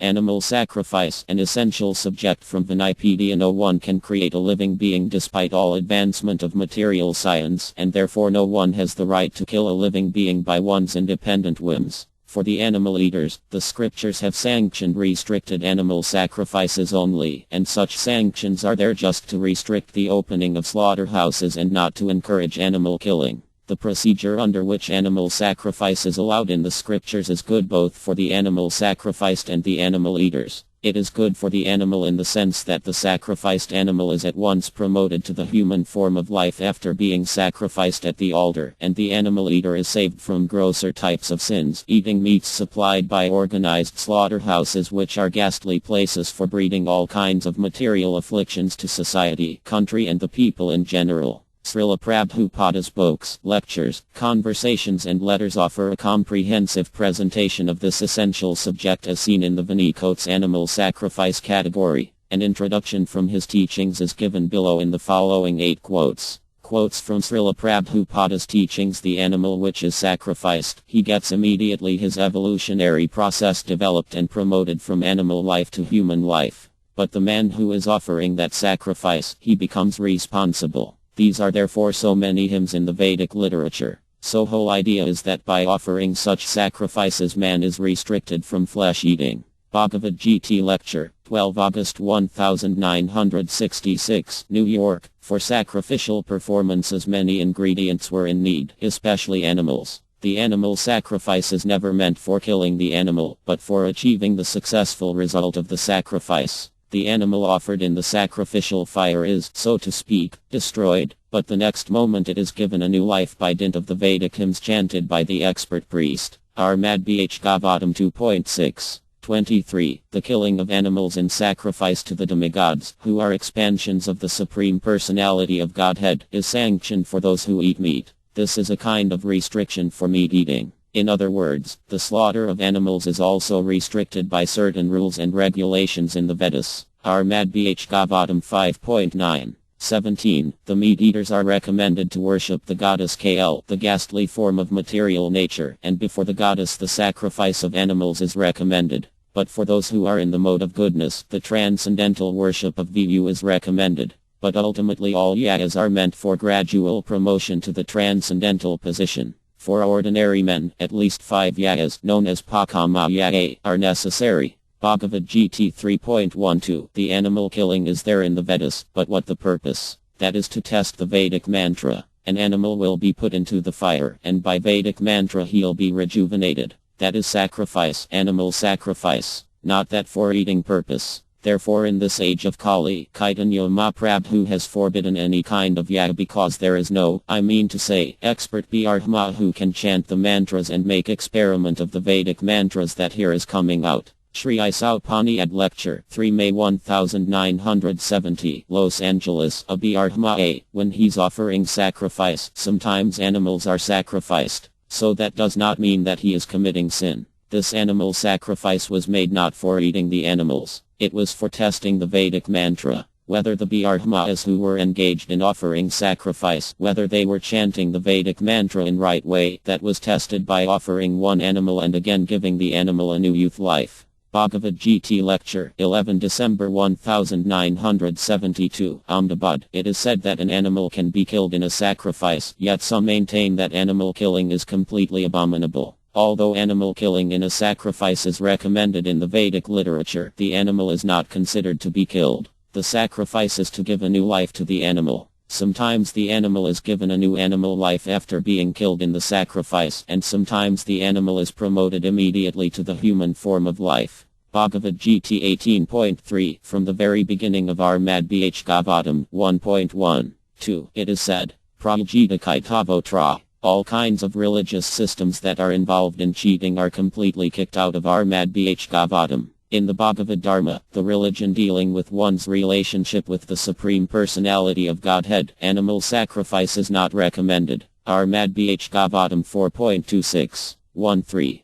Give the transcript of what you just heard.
Animal sacrifice, an essential subject from Vinipedia. No one can create a living being despite all advancement of material science, and therefore no one has the right to kill a living being by one's independent whims. For the animal eaters, the scriptures have sanctioned restricted animal sacrifices only, and such sanctions are there just to restrict the opening of slaughterhouses and not to encourage animal killing. The procedure under which animal sacrifice is allowed in the scriptures is good both for the animal sacrificed and the animal eaters. It is good for the animal in the sense that the sacrificed animal is at once promoted to the human form of life after being sacrificed at the altar, and the animal eater is saved from grosser types of sins, eating meats supplied by organized slaughterhouses, which are ghastly places for breeding all kinds of material afflictions to society, country and the people in general. Srila Prabhupada's books, lectures, conversations and letters offer a comprehensive presentation of this essential subject as seen in the Vinikote's animal sacrifice category. An introduction from his teachings is given below in the following 8 quotes. Quotes from Srila Prabhupada's teachings: the animal which is sacrificed, he gets immediately his evolutionary process developed and promoted from animal life to human life. But the man who is offering that sacrifice, he becomes responsible. These are therefore so many hymns in the Vedic literature. So whole idea is that by offering such sacrifices man is restricted from flesh eating. Bhagavad Gita Lecture, 12 August 1966, New York. For sacrificial performances many ingredients were in need, especially animals. The animal sacrifice is never meant for killing the animal, but for achieving the successful result of the sacrifice. The animal offered in the sacrificial fire is, so to speak, destroyed, but the next moment it is given a new life by dint of the Vedic hymns chanted by the expert priest. Armadbh Gavatam 2.6. 23. The killing of animals in sacrifice to the demigods, who are expansions of the Supreme Personality of Godhead, is sanctioned for those who eat meat. This is a kind of restriction for meat eating. In other words, the slaughter of animals is also restricted by certain rules and regulations in the Vedas. Armadbh Gavatam 5.9. 17. The meat eaters are recommended to worship the goddess Kal, the ghastly form of material nature, and before the goddess the sacrifice of animals is recommended. But for those who are in the mode of goodness, the transcendental worship of Viyu is recommended. But ultimately all yagas are meant for gradual promotion to the transcendental position. For ordinary men, at least 5 yagas, known as Pakama Yaga, are necessary. Bhagavad Gita 3.12. The animal killing is there in the Vedas, but what the purpose? That is to test the Vedic mantra. An animal will be put into the fire, and by Vedic mantra he'll be rejuvenated. That is sacrifice, animal sacrifice, not that for eating purpose. Therefore in this age of Kali, Chaitanya Mahaprabhu has forbidden any kind of yaga because there is no, expert Brahma who can chant the mantras and make experiment of the Vedic mantras that here is coming out. Sri Isaupaniyad Lecture, 3 May 1970, Los Angeles, a Brahma. When he's offering sacrifice, sometimes animals are sacrificed. So that does not mean that he is committing sin. This animal sacrifice was made not for eating the animals. It was for testing the Vedic mantra. Whether the Brahmas who were engaged in offering sacrifice, whether they were chanting the Vedic mantra in right way, that was tested by offering one animal and again giving the animal a new youth life. Bhagavad Gita Lecture, 11 December 1972, Ahmedabad. It is said that an animal can be killed in a sacrifice, yet some maintain that animal killing is completely abominable. Although animal killing in a sacrifice is recommended in the Vedic literature, the animal is not considered to be killed. The sacrifice is to give a new life to the animal. Sometimes the animal is given a new animal life after being killed in the sacrifice, and sometimes the animal is promoted immediately to the human form of life. Bhagavad Gita 18.3. From the very beginning of Armadbh Gavatam 1.1.2, it is said, Prajita Kaitavotra. All kinds of religious systems that are involved in cheating are completely kicked out of Armadbh Gavatam. In the Bhagavad Dharma, the religion dealing with one's relationship with the Supreme Personality of Godhead, animal sacrifice is not recommended. Armadbh Gavatam 4.26. 13.